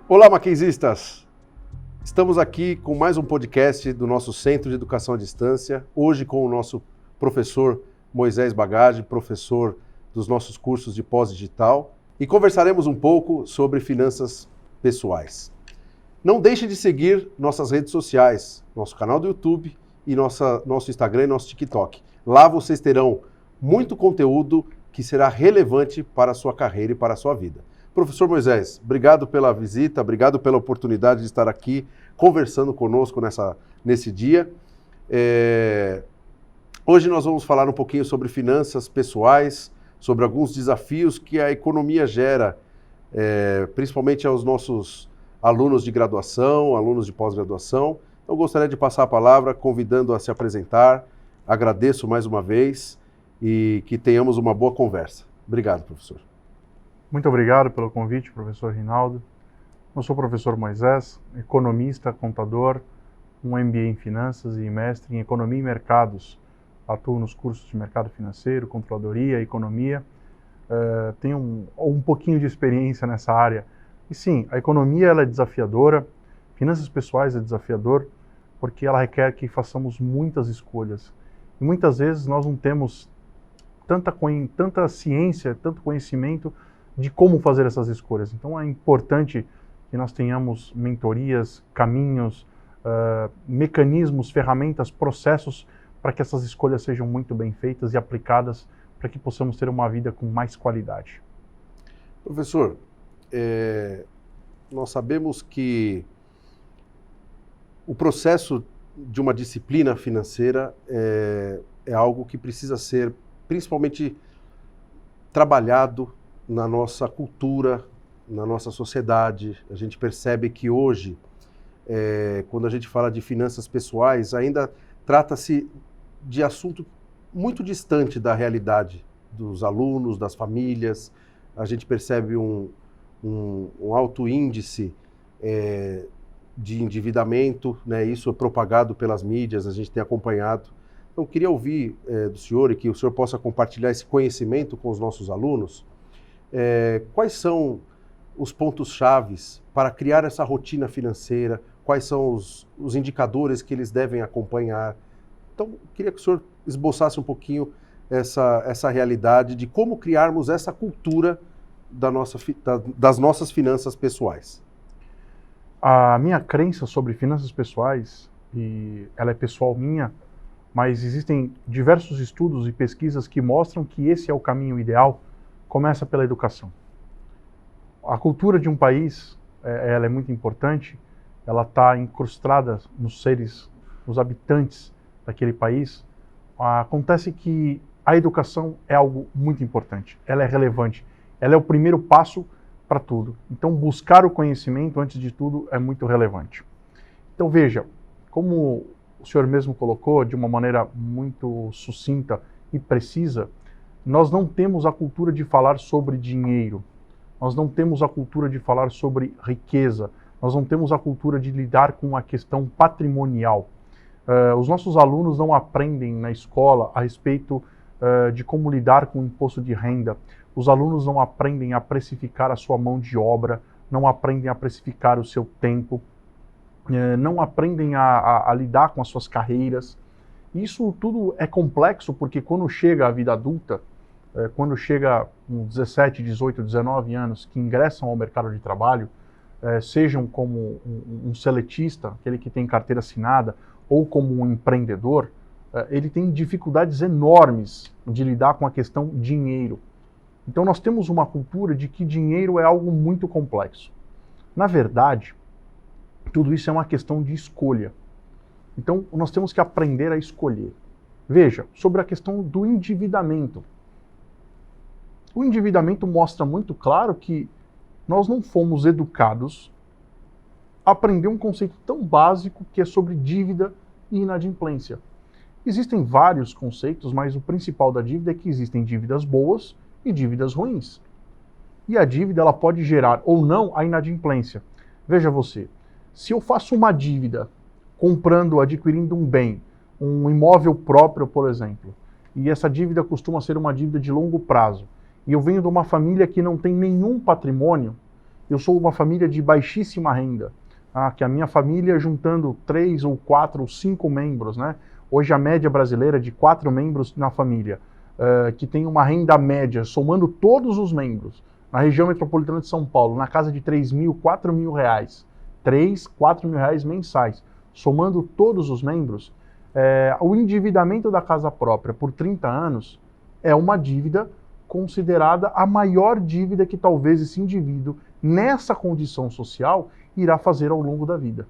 Olá, maquinzistas! Estamos aqui com mais um podcast do nosso Centro de Educação à Distância, hoje com o nosso professor Moisés Bagage, professor dos nossos cursos de pós-digital, e conversaremos um pouco sobre finanças pessoais. Não deixe de seguir nossas redes sociais, nosso canal do YouTube e nosso Instagram e nosso TikTok. Lá vocês terão muito conteúdo que será relevante para a sua carreira e para a sua vida. Professor Moisés, obrigado pela visita, obrigado pela oportunidade de estar aqui conversando conosco nesse dia. Hoje nós vamos falar um pouquinho sobre finanças pessoais, sobre alguns desafios que a economia gera, principalmente aos nossos alunos de graduação, alunos de pós-graduação. Então, eu gostaria de passar a palavra, convidando a se apresentar. Agradeço mais uma vez e que tenhamos uma boa conversa. Obrigado, professor. Muito obrigado pelo convite, professor Rinaldo. Eu sou o professor Moisés, economista, contador, um MBA em Finanças e mestre em Economia e Mercados. Atuo nos cursos de Mercado Financeiro, Controladoria, Economia. Tenho um pouquinho de experiência nessa área. E sim, a economia ela é desafiadora, finanças pessoais é desafiador, porque ela requer que façamos muitas escolhas. E muitas vezes nós não temos tanta ciência, tanto conhecimento de como fazer essas escolhas. Então é importante que nós tenhamos mentorias, caminhos, mecanismos, ferramentas, processos para que essas escolhas sejam muito bem feitas e aplicadas para que possamos ter uma vida com mais qualidade. Professor, nós sabemos que o processo de uma disciplina financeira é algo que precisa ser principalmente trabalhado na nossa cultura, na nossa sociedade. A gente percebe que hoje, quando a gente fala de finanças pessoais, ainda trata-se de assunto muito distante da realidade dos alunos, das famílias. A gente percebe um alto índice de endividamento, né? Isso é propagado pelas mídias, a gente tem acompanhado. Então, eu queria ouvir do senhor e que o senhor possa compartilhar esse conhecimento com os nossos alunos. Quais são os pontos chaves para criar essa rotina financeira? Quais são os indicadores que eles devem acompanhar? Então, queria que o senhor esboçasse um pouquinho essa realidade de como criarmos essa cultura das nossas finanças pessoais. A minha crença sobre finanças pessoais, e ela é pessoal minha, mas existem diversos estudos e pesquisas que mostram que esse é o caminho ideal. Começa pela educação. A cultura de um país, ela é muito importante, ela está incrustada nos seres, nos habitantes daquele país. Acontece que a educação é algo muito importante, ela é relevante, ela é o primeiro passo para tudo. Então, buscar o conhecimento, antes de tudo, é muito relevante. Então, veja, como o senhor mesmo colocou, de uma maneira muito sucinta e precisa, nós não temos a cultura de falar sobre dinheiro, nós não temos a cultura de falar sobre riqueza, nós não temos a cultura de lidar com a questão patrimonial. Os nossos alunos não aprendem na escola a respeito de como lidar com o imposto de renda, os alunos não aprendem a precificar a sua mão de obra, não aprendem a precificar o seu tempo, não aprendem a lidar com as suas carreiras. Isso tudo é complexo porque quando chega a vida adulta, quando chega com 17, 18, 19 anos, que ingressam ao mercado de trabalho, sejam como um seletista, aquele que tem carteira assinada, ou como um empreendedor, ele tem dificuldades enormes de lidar com a questão dinheiro. Então nós temos uma cultura de que dinheiro é algo muito complexo. Na verdade, tudo isso é uma questão de escolha. Então nós temos que aprender a escolher. Veja, sobre a questão do endividamento. O endividamento mostra muito claro que nós não fomos educados a aprender um conceito tão básico que é sobre dívida e inadimplência. Existem vários conceitos, mas o principal da dívida é que existem dívidas boas e dívidas ruins. E a dívida ela pode gerar ou não a inadimplência. Veja você, se eu faço uma dívida comprando, adquirindo um bem, um imóvel próprio, por exemplo, e essa dívida costuma ser uma dívida de longo prazo, e eu venho de uma família que não tem nenhum patrimônio, eu sou uma família de baixíssima renda, que a minha família juntando 3 ou 4 ou 5 membros, né? Hoje a média brasileira é de 4 membros na família, que tem uma renda média, somando todos os membros, na região metropolitana de São Paulo, na casa de 3 mil, 4 mil reais, 3, 4 mil reais mensais, somando todos os membros, o endividamento da casa própria por 30 anos é uma dívida considerada a maior dívida que talvez esse indivíduo, nessa condição social, irá fazer ao longo da vida.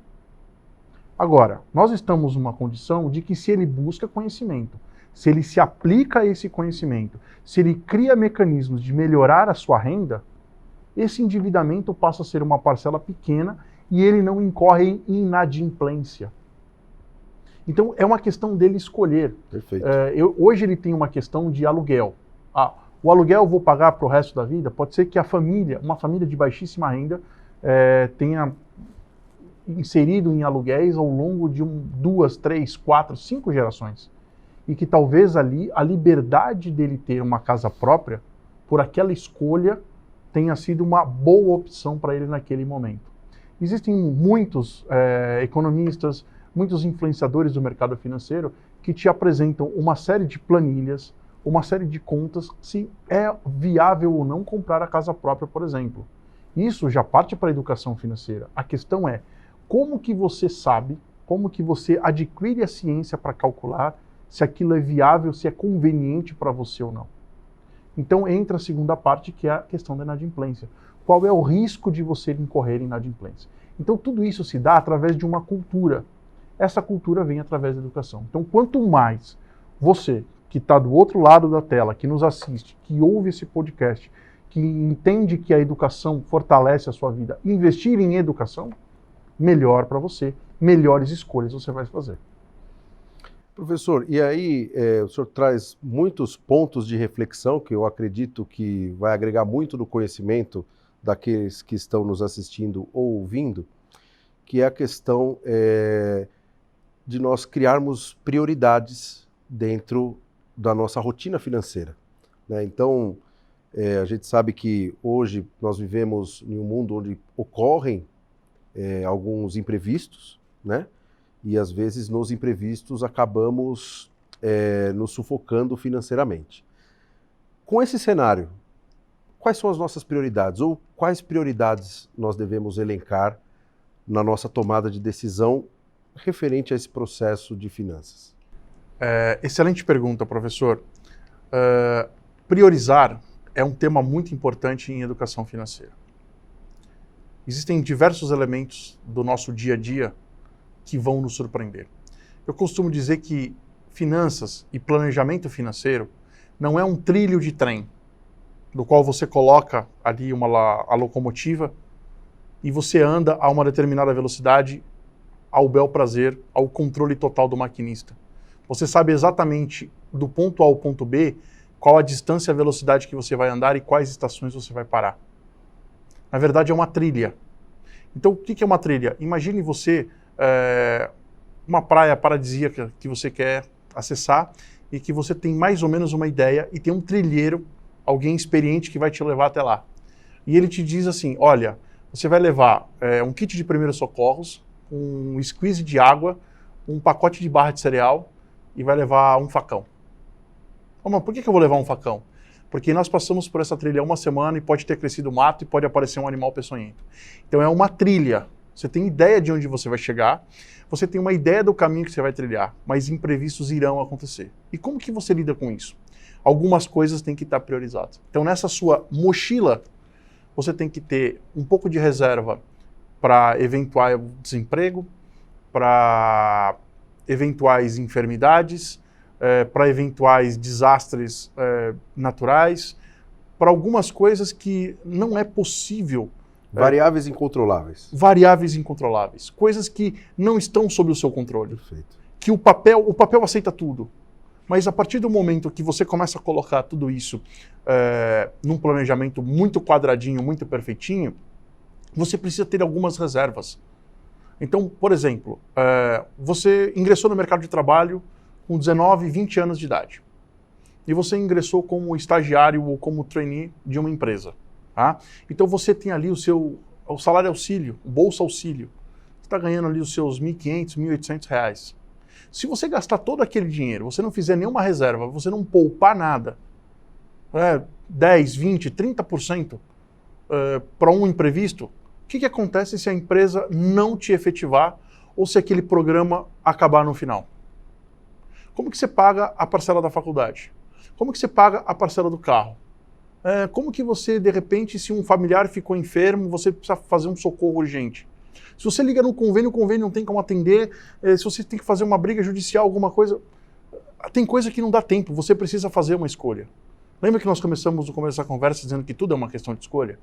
Agora, nós estamos numa condição de que se ele busca conhecimento, se ele se aplica a esse conhecimento, se ele cria mecanismos de melhorar a sua renda, esse endividamento passa a ser uma parcela pequena e ele não incorre em inadimplência. Então, é uma questão dele escolher. Perfeito. Hoje ele tem uma questão de aluguel. O aluguel eu vou pagar para o resto da vida? Pode ser que a família, uma família de baixíssima renda, tenha inserido em aluguéis ao longo de 2, 3, 4, 5 gerações. E que talvez ali a liberdade dele ter uma casa própria, por aquela escolha, tenha sido uma boa opção para ele naquele momento. Existem muitos economistas, muitos influenciadores do mercado financeiro que te apresentam uma série de planilhas, uma série de contas, se é viável ou não comprar a casa própria, por exemplo. Isso já parte para a educação financeira. A questão é como que você sabe, como que você adquire a ciência para calcular se aquilo é viável, se é conveniente para você ou não. Então entra a segunda parte, que é a questão da inadimplência. Qual é o risco de você incorrer em inadimplência? Então tudo isso se dá através de uma cultura. Essa cultura vem através da educação. Então quanto mais você, que está do outro lado da tela, que nos assiste, que ouve esse podcast, que entende que a educação fortalece a sua vida, investir em educação, melhor para você, melhores escolhas você vai fazer. Professor, e aí o senhor traz muitos pontos de reflexão que eu acredito que vai agregar muito no conhecimento daqueles que estão nos assistindo ou ouvindo, que é a questão de nós criarmos prioridades dentro da nossa rotina financeira, né? Então, a gente sabe que hoje nós vivemos em um mundo onde ocorrem alguns imprevistos, né? E às vezes nos imprevistos acabamos nos sufocando financeiramente. Com esse cenário, quais são as nossas prioridades? Ou quais prioridades nós devemos elencar na nossa tomada de decisão referente a esse processo de finanças? Excelente pergunta, professor. Priorizar é um tema muito importante em educação financeira. Existem diversos elementos do nosso dia a dia que vão nos surpreender. Eu costumo dizer que finanças e planejamento financeiro não é um trilho de trem, do qual você coloca ali a locomotiva e você anda a uma determinada velocidade ao bel prazer, ao controle total do maquinista. Você sabe exatamente do ponto A ao ponto B qual a distância e a velocidade que você vai andar e quais estações você vai parar. Na verdade, é uma trilha. Então, o que é uma trilha? Imagine você uma praia paradisíaca que você quer acessar e que você tem mais ou menos uma ideia e tem um trilheiro, alguém experiente que vai te levar até lá. E ele te diz assim, olha, você vai levar um kit de primeiros socorros, um squeeze de água, um pacote de barra de cereal e vai levar um facão. Mas por que eu vou levar um facão? Porque nós passamos por essa trilha uma semana e pode ter crescido mato e pode aparecer um animal peçonhento. Então é uma trilha. Você tem ideia de onde você vai chegar, você tem uma ideia do caminho que você vai trilhar, mas imprevistos irão acontecer. E como que você lida com isso? Algumas coisas têm que estar priorizadas. Então nessa sua mochila, você tem que ter um pouco de reserva para eventual desemprego, para eventuais enfermidades, para eventuais desastres naturais, para algumas coisas que não é possível. Variáveis incontroláveis. Variáveis incontroláveis. Coisas que não estão sob o seu controle. Perfeito. Que o papel aceita tudo. Mas a partir do momento que você começa a colocar tudo isso num planejamento muito quadradinho, muito perfeitinho, você precisa ter algumas reservas. Então, por exemplo, você ingressou no mercado de trabalho com 19, 20 anos de idade. E você ingressou como estagiário ou como trainee de uma empresa. Tá? Então você tem ali o seu o salário auxílio, o bolsa auxílio. Você está ganhando ali os seus R$1.500, R$1.800. Se você gastar todo aquele dinheiro, você não fizer nenhuma reserva, você não poupar nada, 10, 20, 30% para um imprevisto, o que acontece se a empresa não te efetivar ou se aquele programa acabar no final? Como que você paga a parcela da faculdade? Como que você paga a parcela do carro? Como que você, de repente, se um familiar ficou enfermo, você precisa fazer um socorro urgente? Se você liga no convênio, o convênio não tem como atender, se você tem que fazer uma briga judicial, alguma coisa, tem coisa que não dá tempo, você precisa fazer uma escolha. Lembra que nós começamos a conversa dizendo que tudo é uma questão de escolha?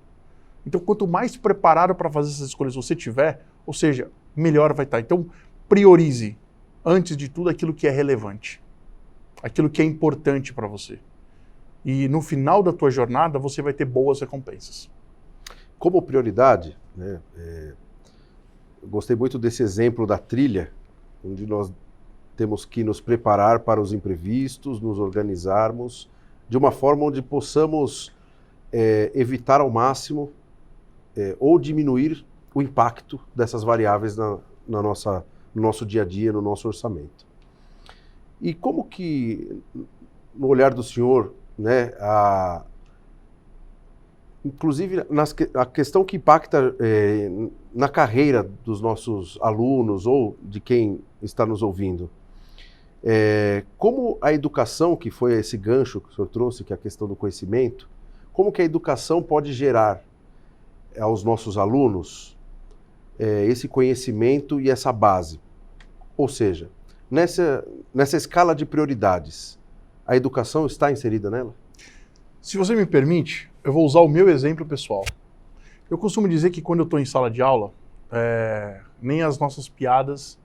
Então, quanto mais preparado para fazer essas escolhas você tiver, ou seja, melhor vai estar. Então, priorize, antes de tudo, aquilo que é relevante, aquilo que é importante para você. E no final da tua jornada, você vai ter boas recompensas. Como prioridade, né, eu gostei muito desse exemplo da trilha, onde nós temos que nos preparar para os imprevistos, nos organizarmos de uma forma onde possamos evitar ao máximo ou diminuir o impacto dessas variáveis no nosso dia a dia, no nosso orçamento. E como que, no olhar do senhor, né, inclusive a questão que impacta na carreira dos nossos alunos ou de quem está nos ouvindo, como a educação, que foi esse gancho que o senhor trouxe, que é a questão do conhecimento, como que a educação pode gerar aos nossos alunos esse conhecimento e essa base? Ou seja, nessa escala de prioridades, a educação está inserida nela? Se você me permite, eu vou usar o meu exemplo pessoal. Eu costumo dizer que quando eu estou em sala de aula, nem as nossas piadas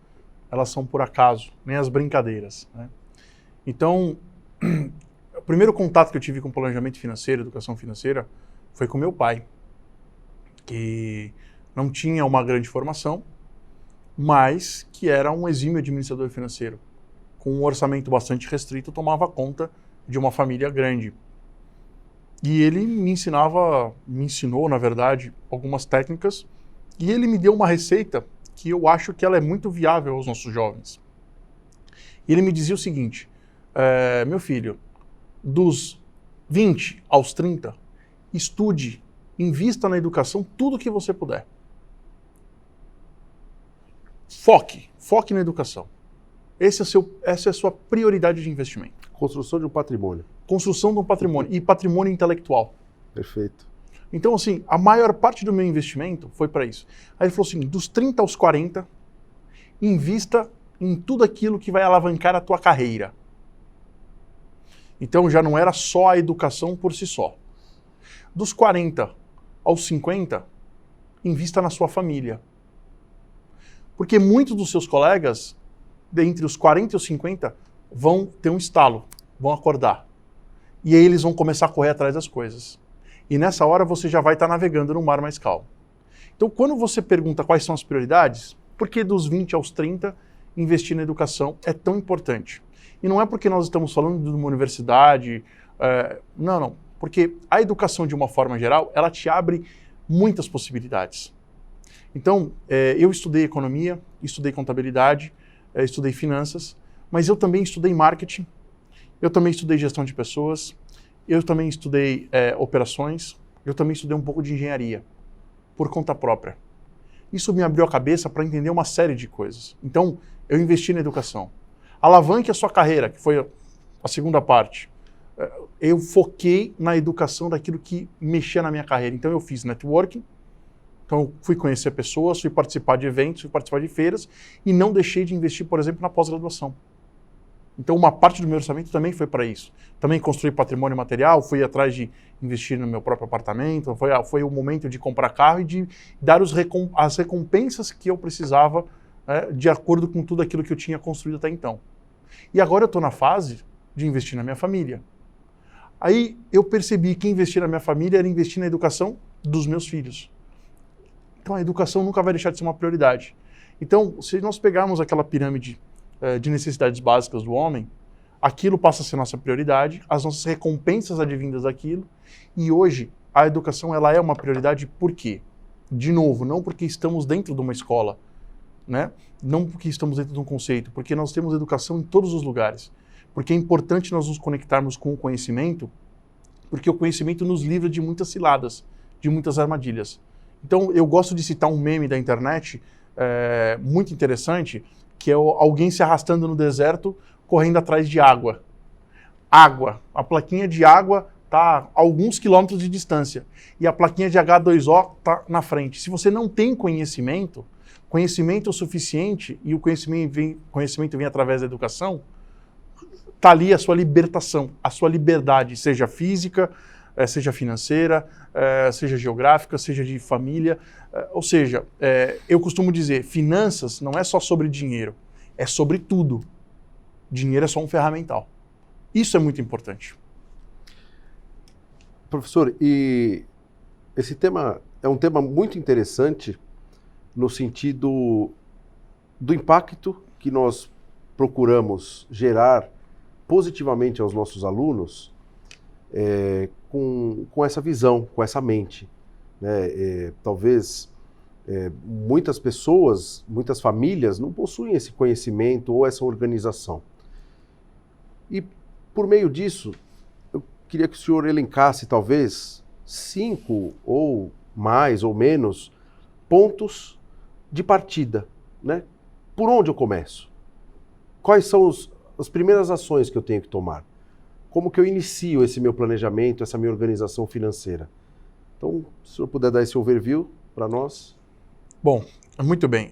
elas são por acaso, nem as brincadeiras, né? Então, o primeiro contato que eu tive com planejamento financeiro, educação financeira, foi com meu pai, que não tinha uma grande formação, mas que era um exímio administrador financeiro. Com um orçamento bastante restrito, tomava conta de uma família grande. E ele me ensinou, na verdade, algumas técnicas, e ele me deu uma receita que eu acho que ela é muito viável aos nossos jovens. E ele me dizia o seguinte: meu filho, dos 20 aos 30, estude, invista na educação tudo que você puder. Foque na educação. Essa é a sua prioridade de investimento. Construção de um patrimônio. Construção de um patrimônio e patrimônio intelectual. Perfeito. Então, assim, a maior parte do meu investimento foi para isso. Aí ele falou assim, dos 30 aos 40, invista em tudo aquilo que vai alavancar a tua carreira. Então, já não era só a educação por si só. Dos 40 aos 50, invista na sua família. Porque muitos dos seus colegas, entre os 40 e os 50, vão ter um estalo, vão acordar. E aí eles vão começar a correr atrás das coisas. E nessa hora você já vai estar navegando num mar mais calmo. Então, quando você pergunta quais são as prioridades, por que dos 20 aos 30 investir na educação é tão importante? E não é porque nós estamos falando de uma universidade, não. Porque a educação, de uma forma geral, ela te abre muitas possibilidades. Então, eu estudei economia, estudei contabilidade, estudei finanças, mas eu também estudei marketing, eu também estudei gestão de pessoas, eu também estudei operações, eu também estudei um pouco de engenharia, por conta própria. Isso me abriu a cabeça para entender uma série de coisas. Então, eu investi na educação. Alavanque a sua carreira, que foi a segunda parte. Eu foquei na educação daquilo que mexia na minha carreira. Então, eu fiz networking, então eu fui conhecer pessoas, fui participar de eventos, fui participar de feiras e não deixei de investir, por exemplo, na pós-graduação. Então, uma parte do meu orçamento também foi para isso. Também construí patrimônio material, fui atrás de investir no meu próprio apartamento, foi o momento de comprar carro e de dar as recompensas que eu precisava de acordo com tudo aquilo que eu tinha construído até então. E agora eu estou na fase de investir na minha família. Aí eu percebi que investir na minha família era investir na educação dos meus filhos. Então, a educação nunca vai deixar de ser uma prioridade. Então, se nós pegarmos aquela pirâmide de necessidades básicas do homem, aquilo passa a ser nossa prioridade, as nossas recompensas advindas daquilo, e hoje a educação ela é uma prioridade por quê? De novo, não porque estamos dentro de uma escola, né? Não porque estamos dentro de um conceito, porque nós temos educação em todos os lugares. Porque é importante nós nos conectarmos com o conhecimento, porque o conhecimento nos livra de muitas ciladas, de muitas armadilhas. Então, eu gosto de citar um meme da internet muito interessante, que é alguém se arrastando no deserto, correndo atrás de água. Água. A plaquinha de água está a alguns quilômetros de distância. E a plaquinha de H2O está na frente. Se você não tem conhecimento o suficiente, e o conhecimento vem através da educação, está ali a sua libertação, a sua liberdade, seja física, seja financeira, seja geográfica, seja de família. Ou seja, eu costumo dizer, finanças não é só sobre dinheiro, é sobre tudo. Dinheiro é só um ferramental. Isso é muito importante. Professor, e esse tema é um tema muito interessante no sentido do impacto que nós procuramos gerar positivamente aos nossos alunos com essa visão, com essa mente. Né? Talvez muitas pessoas, muitas famílias não possuem esse conhecimento ou essa organização. E por meio disso, eu queria que o senhor elencasse talvez 5 ou mais ou menos pontos de partida, né? Por onde eu começo? Quais são as primeiras ações que eu tenho que tomar? Como que eu inicio esse meu planejamento, essa minha organização financeira? Então, se o senhor puder dar esse overview para nós. Bom, muito bem.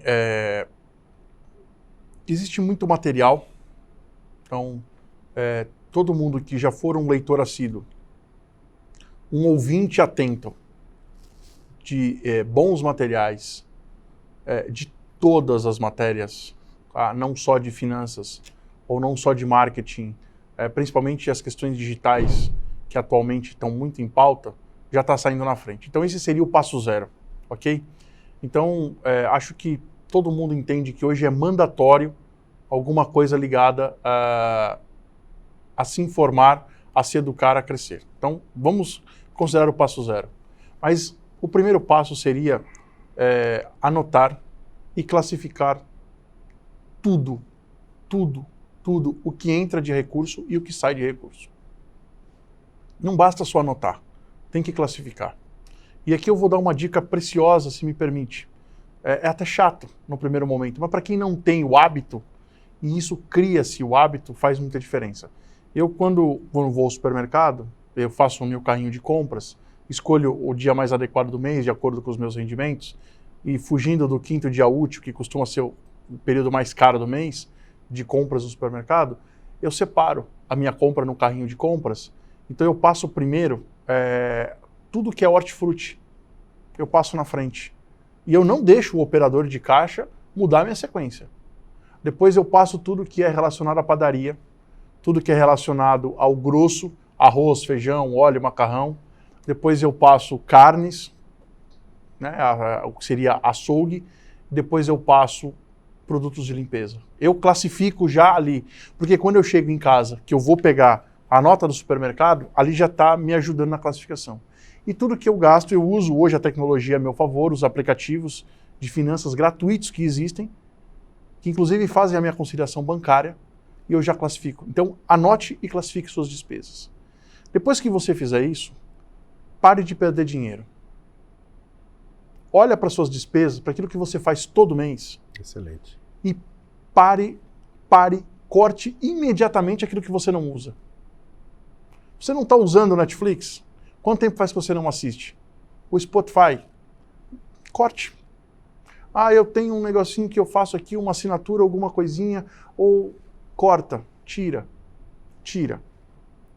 Existe muito material, então todo mundo que já for um leitor assíduo, um ouvinte atento de bons materiais, de todas as matérias, não só de finanças ou não só de marketing, principalmente as questões digitais que atualmente estão muito em pauta, já está saindo na frente. Então esse seria o passo zero, ok? Então acho que todo mundo entende que hoje é mandatório alguma coisa ligada a se informar, a se educar, a crescer. Então vamos considerar o passo zero. Mas o primeiro passo seria anotar e classificar tudo o que entra de recurso e o que sai de recurso. Não basta só anotar, tem que classificar. E aqui eu vou dar uma dica preciosa, se me permite. É até chato no primeiro momento, mas para quem não tem o hábito, e isso cria-se o hábito, faz muita diferença. Eu, quando vou ao supermercado, eu faço o meu carrinho de compras, escolho o dia mais adequado do mês, de acordo com os meus rendimentos, e fugindo do 5º dia útil, que costuma ser o período mais caro do mês, de compras no supermercado, eu separo a minha compra no carrinho de compras. Então eu passo primeiro tudo que é hortifruti, eu passo na frente. E eu não deixo o operador de caixa mudar a minha sequência. Depois eu passo tudo que é relacionado à padaria, tudo que é relacionado ao grosso, arroz, feijão, óleo, macarrão. Depois eu passo carnes, né, o que seria açougue. Depois eu passo produtos de limpeza. Eu classifico já ali, porque quando eu chego em casa, que eu vou pegar a nota do supermercado, ali já está me ajudando na classificação. E tudo que eu gasto, eu uso hoje a tecnologia a meu favor, os aplicativos de finanças gratuitos que existem, que inclusive fazem a minha conciliação bancária, e eu já classifico. Então, anote e classifique suas despesas. Depois que você fizer isso, pare de perder dinheiro. Olha para suas despesas, para aquilo que você faz todo mês. Excelente. E corte imediatamente aquilo que você não usa. Você não está usando o Netflix? Quanto tempo faz que você não assiste? O Spotify? Corte. Eu tenho um negocinho que eu faço aqui, uma assinatura, alguma coisinha, ou corta, tira.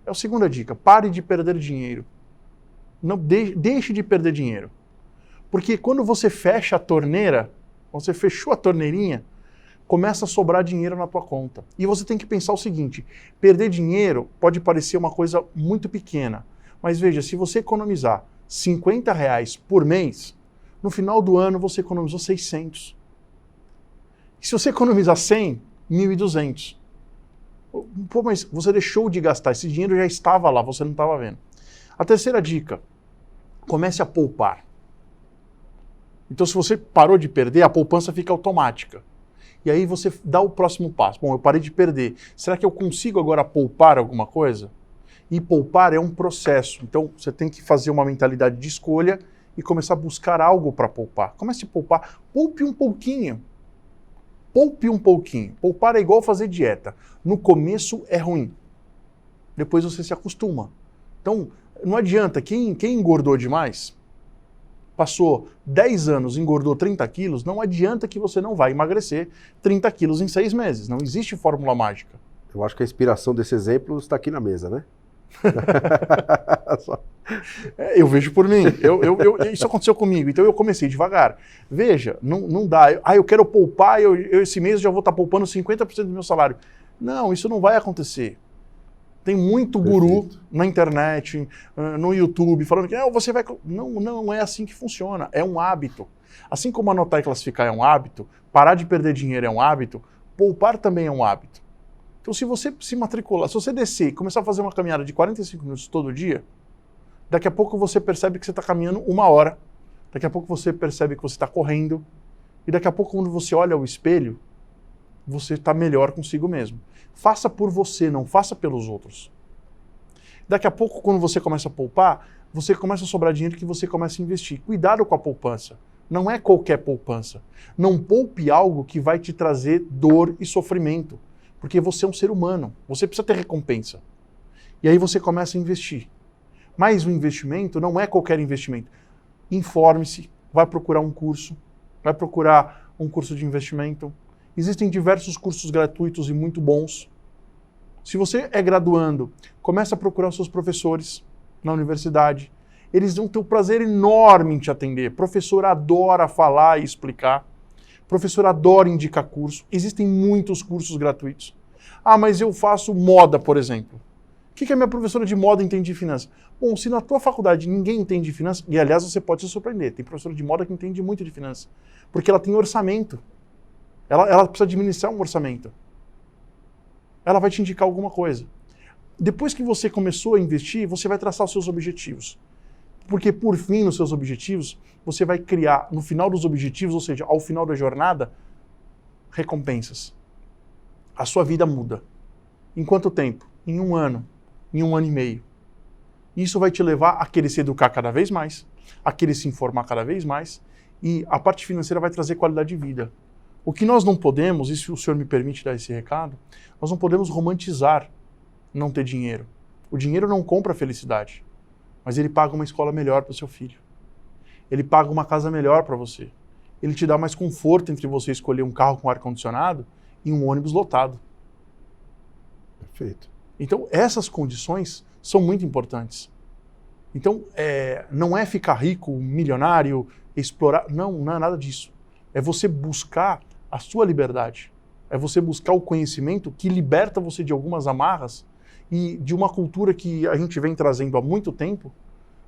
É a segunda dica, pare de perder dinheiro. Não deixe de perder dinheiro. Porque quando você fecha a torneira, quando você fechou a torneirinha, começa a sobrar dinheiro na tua conta. E você tem que pensar o seguinte, perder dinheiro pode parecer uma coisa muito pequena, mas veja, se você economizar R$50 por mês, no final do ano você economizou 600. E se você economizar 100, 1.200. Pô, mas você deixou de gastar, esse dinheiro já estava lá, você não estava vendo. A terceira dica, comece a poupar. Então, se você parou de perder, a poupança fica automática. E aí você dá o próximo passo. Bom, eu parei de perder. Será que eu consigo agora poupar alguma coisa? E poupar é um processo. Então, você tem que fazer uma mentalidade de escolha e começar a buscar algo para poupar. Comece a poupar. Poupe um pouquinho. Poupe um pouquinho. Poupar é igual fazer dieta. No começo é ruim. Depois você se acostuma. Então, não adianta. Quem engordou demais, passou 10 anos, engordou 30 quilos, não adianta que você não vai emagrecer 30 quilos em 6 meses. Não existe fórmula mágica. Eu acho que a inspiração desse exemplo está aqui na mesa, né? Eu vejo por mim. Isso aconteceu comigo. Então eu comecei devagar. Veja, não dá. Eu quero poupar, esse mês eu já vou estar poupando 50% do meu salário. Não, isso não vai acontecer. Tem muito guru na internet, no YouTube, falando que você vai... Não é assim que funciona. É um hábito. Assim como anotar e classificar é um hábito, parar de perder dinheiro é um hábito, poupar também é um hábito. Então, se você se matricular, se você descer e começar a fazer uma caminhada de 45 minutos todo dia, daqui a pouco você percebe que você está caminhando 1 hora, daqui a pouco você percebe que você está correndo, e daqui a pouco, quando você olha ao espelho, você está melhor consigo mesmo. Faça por você, não faça pelos outros. Daqui a pouco, quando você começa a poupar, você começa a sobrar dinheiro que você começa a investir. Cuidado com a poupança. Não é qualquer poupança. Não poupe algo que vai te trazer dor e sofrimento. Porque você é um ser humano. Você precisa ter recompensa. E aí você começa a investir. Mas o investimento não é qualquer investimento. Informe-se, vai procurar um curso, vai procurar um curso de investimento. Existem diversos cursos gratuitos e muito bons. Se você é graduando, comece a procurar os seus professores na universidade. Eles vão ter um prazer enorme em te atender. Professor adora falar e explicar. Professor adora indicar curso. Existem muitos cursos gratuitos. Mas eu faço moda, por exemplo. O que a minha professora de moda entende de finanças? Bom, se na tua faculdade ninguém entende de finanças, e aliás você pode se surpreender, tem professora de moda que entende muito de finanças, porque ela tem orçamento. Ela precisa administrar um orçamento. Ela vai te indicar alguma coisa. Depois que você começou a investir, você vai traçar os seus objetivos. Porque, por fim, nos seus objetivos, você vai criar, no final dos objetivos, ou seja, ao final da jornada, recompensas. A sua vida muda. Em quanto tempo? Em 1 ano, em 1 ano e meio. Isso vai te levar a querer se educar cada vez mais, a querer se informar cada vez mais, e a parte financeira vai trazer qualidade de vida. O que nós não podemos, e se o senhor me permite dar esse recado, nós não podemos romantizar não ter dinheiro. O dinheiro não compra felicidade, mas ele paga uma escola melhor para o seu filho. Ele paga uma casa melhor para você. Ele te dá mais conforto entre você escolher um carro com ar-condicionado e um ônibus lotado. Perfeito. Então, essas condições são muito importantes. Então, não é ficar rico, milionário, explorar... Não é nada disso. É você buscar a sua liberdade. É você buscar o conhecimento que liberta você de algumas amarras e de uma cultura que a gente vem trazendo há muito tempo,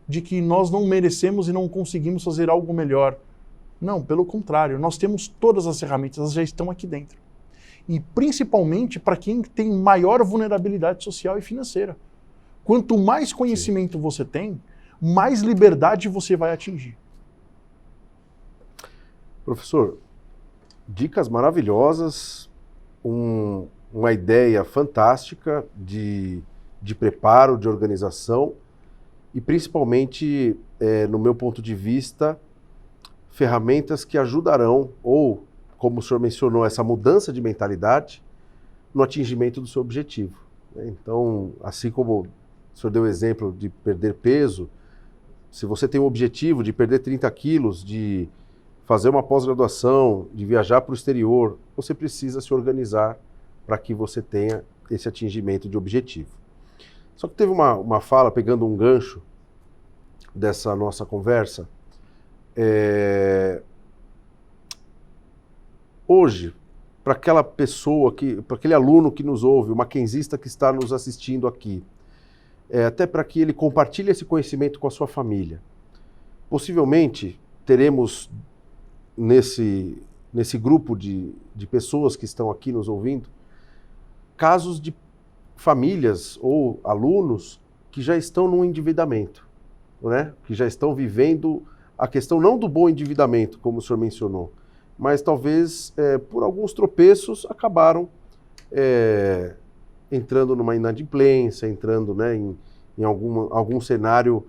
de que nós não merecemos e não conseguimos fazer algo melhor. Não, pelo contrário, nós temos todas as ferramentas, elas já estão aqui dentro. E principalmente para quem tem maior vulnerabilidade social e financeira. Quanto mais conhecimento você tem, mais liberdade você vai atingir. Professor, dicas maravilhosas, uma ideia fantástica de preparo, de organização e principalmente, no meu ponto de vista, ferramentas que ajudarão, ou, como o senhor mencionou, essa mudança de mentalidade no atingimento do seu objetivo. Então, assim como o senhor deu o exemplo de perder peso, se você tem o objetivo de perder 30 quilos, de fazer uma pós-graduação, de viajar para o exterior, você precisa se organizar para que você tenha esse atingimento de objetivo. Só que teve uma fala, pegando um gancho dessa nossa conversa, hoje, para aquela pessoa, para aquele aluno que nos ouve, o mackenzista que está nos assistindo aqui, até para que ele compartilhe esse conhecimento com a sua família, possivelmente teremos nesse grupo de pessoas que estão aqui nos ouvindo, casos de famílias ou alunos que já estão num endividamento, né? Que já estão vivendo a questão não do bom endividamento, como o senhor mencionou, mas talvez por alguns tropeços acabaram entrando numa inadimplência, entrando, né, em algum cenário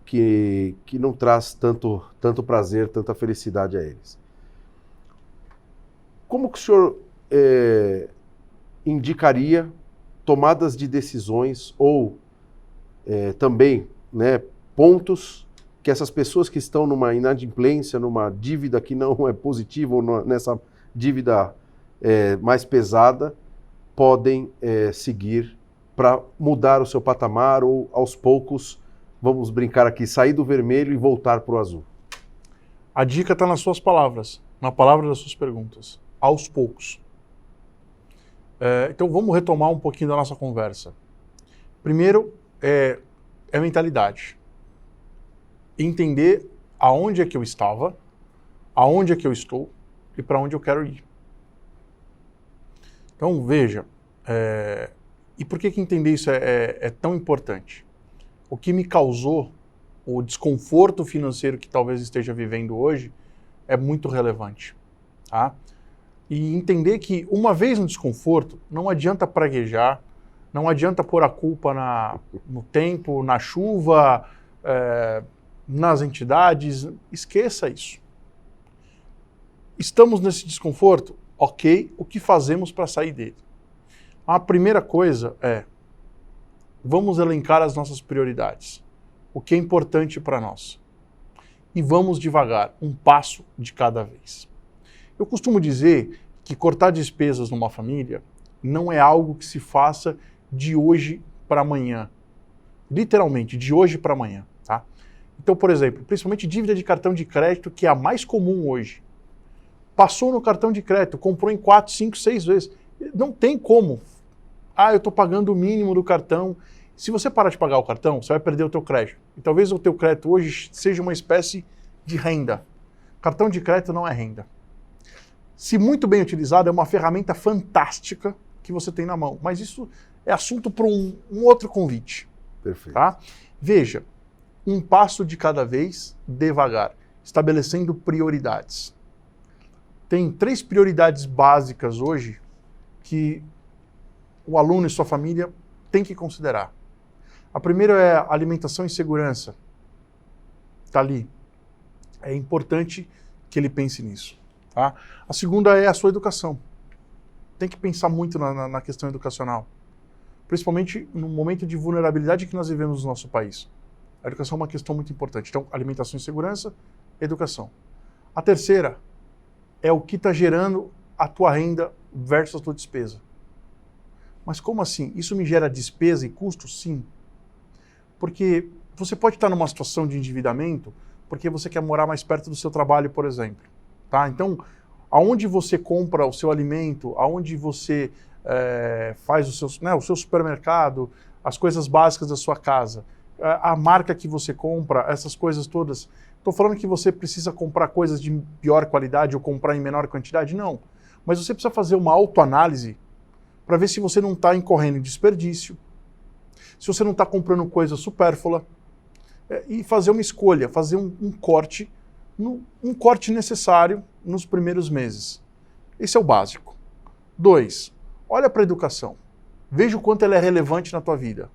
que não traz tanto prazer, tanta felicidade a eles. Como que o senhor indicaria tomadas de decisões ou também, né, pontos que essas pessoas que estão numa inadimplência, numa dívida que não é positiva ou nessa dívida mais pesada, podem seguir para mudar o seu patamar ou, aos poucos, vamos brincar aqui, sair do vermelho e voltar para o azul? A dica está nas suas palavras, na palavra das suas perguntas. Aos poucos. Então vamos retomar um pouquinho da nossa conversa. Primeiro é mentalidade. Entender aonde é que eu estava, aonde é que eu estou e para onde eu quero ir. Então veja, e por que entender isso é tão importante? O que me causou o desconforto financeiro que talvez esteja vivendo hoje é muito relevante. Tá? E entender que uma vez no desconforto, não adianta praguejar, não adianta pôr a culpa no tempo, na chuva, nas entidades, esqueça isso. Estamos nesse desconforto? Ok, o que fazemos para sair dele? A primeira coisa vamos elencar as nossas prioridades, o que é importante para nós. E vamos devagar, um passo de cada vez. Eu costumo dizer que cortar despesas numa família não é algo que se faça de hoje para amanhã. Literalmente, de hoje para amanhã. Tá? Então, por exemplo, principalmente dívida de cartão de crédito, que é a mais comum hoje. Passou no cartão de crédito, comprou em 4, 5, 6 vezes. Não tem como. Eu estou pagando o mínimo do cartão. Se você parar de pagar o cartão, você vai perder o teu crédito. E talvez o teu crédito hoje seja uma espécie de renda. Cartão de crédito não é renda. Se muito bem utilizado, é uma ferramenta fantástica que você tem na mão. Mas isso é assunto para um outro convite. Perfeito. Tá? Veja, um passo de cada vez, devagar, estabelecendo prioridades. Tem 3 prioridades básicas hoje que o aluno e sua família têm que considerar. A primeira é alimentação e segurança. Está ali. É importante que ele pense nisso. Tá? A segunda é a sua educação. Tem que pensar muito na questão educacional. Principalmente no momento de vulnerabilidade que nós vivemos no nosso país. A educação é uma questão muito importante. Então, alimentação e segurança, educação. A terceira é o que está gerando a tua renda versus a tua despesa. Mas como assim? Isso me gera despesa e custo? Sim. Porque você pode estar numa situação de endividamento porque você quer morar mais perto do seu trabalho, por exemplo. Tá? Então, aonde você compra o seu alimento, aonde você faz o seu supermercado, as coisas básicas da sua casa, a marca que você compra, essas coisas todas. Estou falando que você precisa comprar coisas de pior qualidade ou comprar em menor quantidade? Não. Mas você precisa fazer uma autoanálise para ver se você não está incorrendo em desperdício, se você não está comprando coisa supérflua, e fazer uma escolha, fazer um corte, um corte necessário nos primeiros meses. Esse é o básico. 2, olha para a educação. Veja o quanto ela é relevante na tua vida.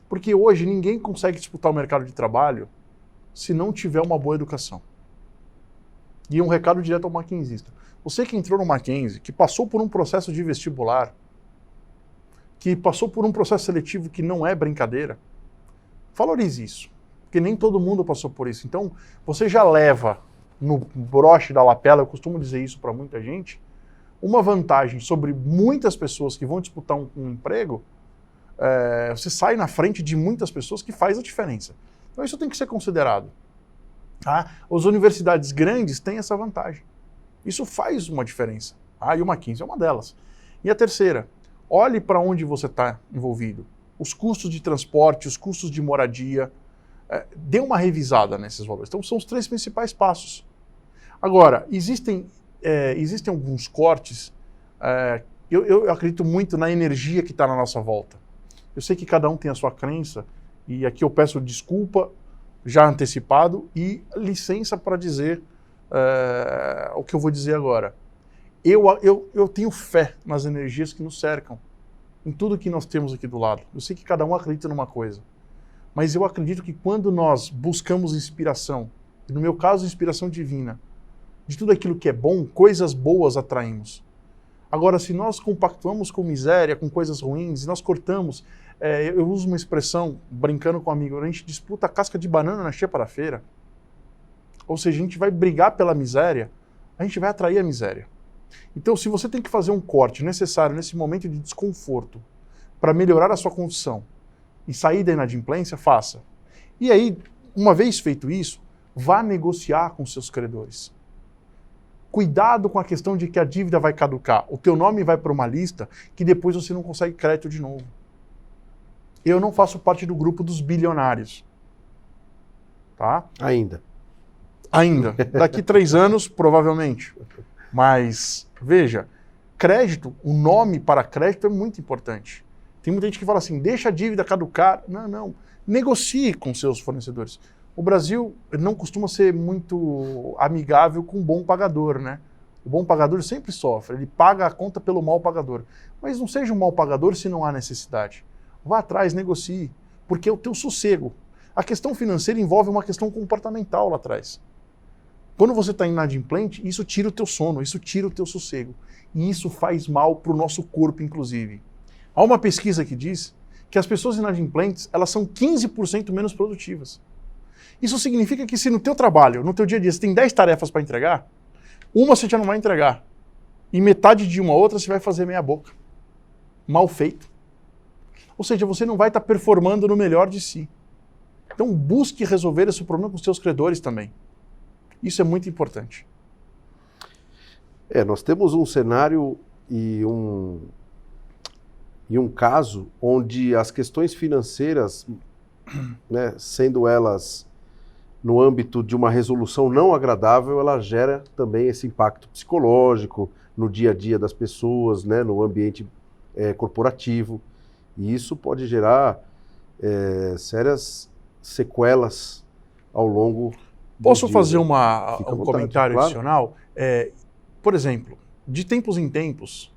Porque hoje ninguém consegue disputar o mercado de trabalho se não tiver uma boa educação. E um recado direto ao maquinzista. Você que entrou no Mackenzie, que passou por um processo de vestibular, que passou por um processo seletivo que não é brincadeira, valorize isso. Porque nem todo mundo passou por isso. Então, você já leva no broche da lapela, eu costumo dizer isso para muita gente, uma vantagem sobre muitas pessoas que vão disputar um emprego, você sai na frente de muitas pessoas que faz a diferença. Então isso tem que ser considerado. Tá? As universidades grandes têm essa vantagem. Isso faz uma diferença. E o Mackenzie é uma delas. E a terceira, olhe para onde você está envolvido. Os custos de transporte, os custos de moradia, dê uma revisada nesses valores. Então são os 3 principais passos. Agora, existem alguns cortes, eu acredito muito na energia que está na nossa volta. Eu sei que cada um tem a sua crença, e aqui eu peço desculpa já antecipado, e licença para dizer o que eu vou dizer agora. Eu tenho fé nas energias que nos cercam, em tudo que nós temos aqui do lado. Eu sei que cada um acredita numa coisa, mas eu acredito que quando nós buscamos inspiração, e no meu caso, inspiração divina, de tudo aquilo que é bom, coisas boas atraímos. Agora, se nós compactuamos com miséria, com coisas ruins, e nós cortamos, eu uso uma expressão, brincando com um amigo, a gente disputa a casca de banana na xepa da feira. Ou seja, a gente vai brigar pela miséria, a gente vai atrair a miséria. Então, se você tem que fazer um corte necessário nesse momento de desconforto para melhorar a sua condição e sair da inadimplência, faça. E aí, uma vez feito isso, vá negociar com seus credores. Cuidado com a questão de que a dívida vai caducar. O teu nome vai para uma lista que depois você não consegue crédito de novo. Eu não faço parte do grupo dos bilionários. Tá? Ainda. Daqui 3 anos, provavelmente. Mas, veja, crédito, o nome para crédito é muito importante. Tem muita gente que fala assim, deixa a dívida caducar. Não. Negocie com seus fornecedores. O Brasil não costuma ser muito amigável com o bom pagador, né? O bom pagador sempre sofre, ele paga a conta pelo mal pagador. Mas não seja um mal pagador se não há necessidade. Vá atrás, negocie, porque é o teu sossego. A questão financeira envolve uma questão comportamental lá atrás. Quando você está inadimplente, isso tira o teu sono, isso tira o teu sossego. E isso faz mal para o nosso corpo, inclusive. Há uma pesquisa que diz que as pessoas inadimplentes, elas são 15% menos produtivas. Isso significa que se no teu trabalho, no teu dia a dia, você tem 10 tarefas para entregar, uma você já não vai entregar. E metade de uma outra você vai fazer meia boca. Mal feito. Ou seja, você não vai estar performando no melhor de si. Então busque resolver esse problema com os seus credores também. Isso é muito importante. Nós temos um cenário e um caso onde as questões financeiras, né, sendo elas no âmbito de uma resolução não agradável, ela gera também esse impacto psicológico no dia a dia das pessoas, né, no ambiente corporativo. E isso pode gerar sérias sequelas ao longo do Posso dia, fazer né? um comentário claro. adicional? Por exemplo, de tempos em tempos,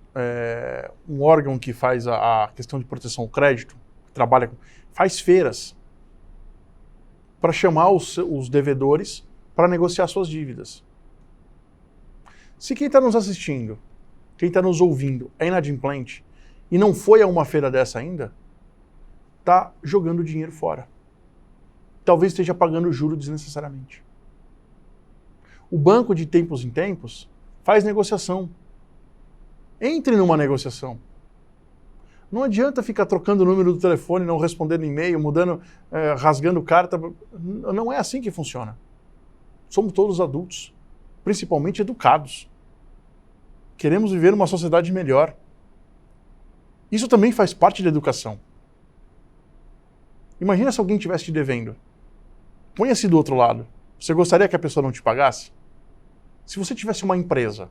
um órgão que faz a questão de proteção ao crédito, faz feiras para chamar os devedores para negociar suas dívidas. Se quem está nos assistindo, quem está nos ouvindo é inadimplente e não foi a uma feira dessa ainda, está jogando dinheiro fora. Talvez esteja pagando juro desnecessariamente. O banco, de tempos em tempos, faz negociação. Entre numa negociação. Não adianta ficar trocando o número do telefone, não respondendo e-mail, mudando, rasgando carta. Não é assim que funciona. Somos todos adultos, principalmente educados. Queremos viver numa sociedade melhor. Isso também faz parte da educação. Imagina se alguém estivesse te devendo. Ponha-se do outro lado. Você gostaria que a pessoa não te pagasse? Se você tivesse uma empresa.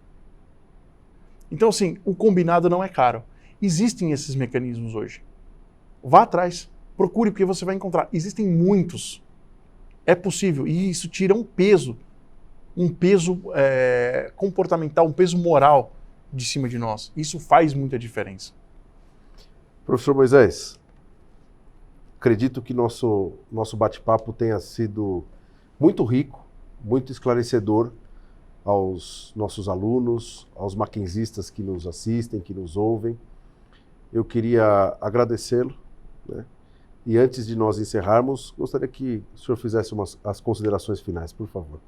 Então, assim, o combinado não é caro. Existem esses mecanismos hoje. Vá atrás, procure, porque você vai encontrar. Existem muitos. É possível. E isso tira um peso comportamental, um peso moral de cima de nós. Isso faz muita diferença. Professor Moisés, acredito que nosso bate-papo tenha sido muito rico, muito esclarecedor aos nossos alunos, aos mackenzistas que nos assistem, que nos ouvem. Eu queria agradecê-lo, né? E antes de nós encerrarmos, gostaria que o senhor fizesse as considerações finais, por favor.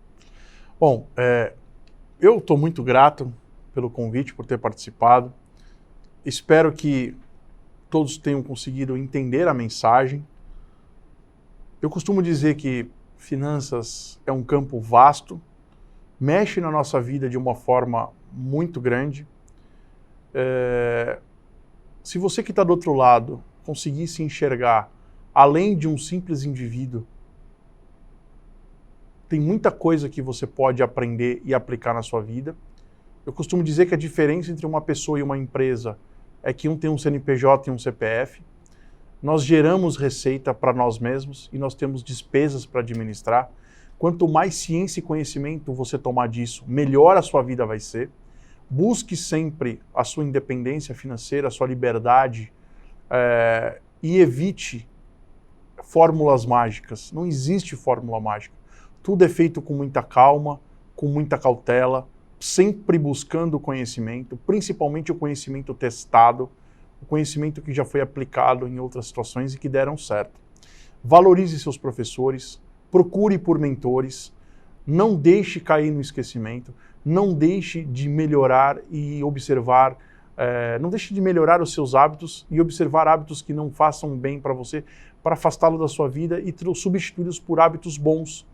Bom, eu estou muito grato pelo convite, por ter participado. Espero que todos tenham conseguido entender a mensagem. Eu costumo dizer que finanças é um campo vasto, mexe na nossa vida de uma forma muito grande. Se você que está do outro lado conseguir se enxergar além de um simples indivíduo, tem muita coisa que você pode aprender e aplicar na sua vida. Eu costumo dizer que a diferença entre uma pessoa e uma empresa é que um tem um CNPJ e um CPF. nós geramos receita para nós mesmos e nós temos despesas para administrar. Quanto mais ciência e conhecimento você tomar disso, melhor a sua vida vai ser. Busque sempre a sua independência financeira, a sua liberdade e evite fórmulas mágicas. Não existe fórmula mágica. Tudo é feito com muita calma, com muita cautela, sempre buscando o conhecimento, principalmente o conhecimento testado, o conhecimento que já foi aplicado em outras situações e que deram certo. Valorize seus professores, procure por mentores, não deixe cair no esquecimento, não deixe de melhorar e observar, não deixe de melhorar os seus hábitos e observar hábitos que não façam bem para você, para afastá-lo da sua vida e substituí-los por hábitos bons.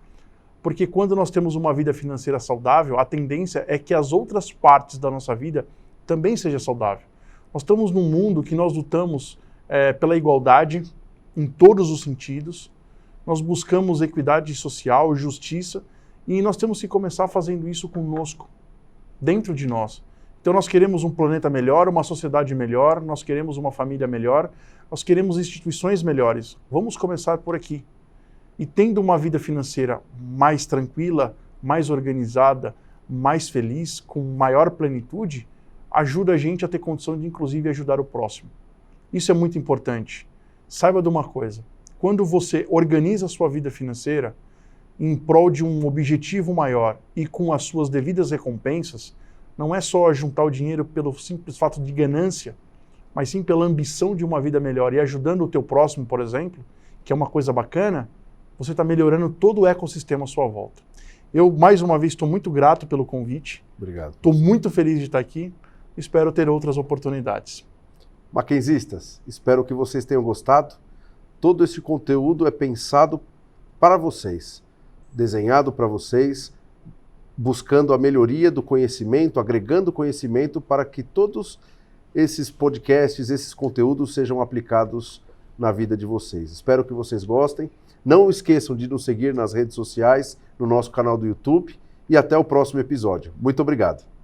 Porque quando nós temos uma vida financeira saudável, a tendência é que as outras partes da nossa vida também seja saudável. Nós estamos num mundo que nós lutamos pela igualdade em todos os sentidos, nós buscamos equidade social, justiça, e nós temos que começar fazendo isso conosco, dentro de nós. Então nós queremos um planeta melhor, uma sociedade melhor, nós queremos uma família melhor, nós queremos instituições melhores. Vamos começar por aqui. E tendo uma vida financeira mais tranquila, mais organizada, mais feliz, com maior plenitude, ajuda a gente a ter condição de, inclusive, ajudar o próximo. Isso é muito importante. Saiba de uma coisa, quando você organiza a sua vida financeira em prol de um objetivo maior e com as suas devidas recompensas, não é só juntar o dinheiro pelo simples fato de ganância, mas sim pela ambição de uma vida melhor e ajudando o teu próximo, por exemplo, que é uma coisa bacana, você está melhorando todo o ecossistema à sua volta. Eu, mais uma vez, estou muito grato pelo convite. Obrigado. Estou muito feliz de estar aqui. Espero ter outras oportunidades. Mackenzistas, espero que vocês tenham gostado. Todo esse conteúdo é pensado para vocês, desenhado para vocês, buscando a melhoria do conhecimento, agregando conhecimento para que todos esses podcasts, esses conteúdos sejam aplicados na vida de vocês. Espero que vocês gostem. Não esqueçam de nos seguir nas redes sociais, no nosso canal do YouTube e até o próximo episódio. Muito obrigado.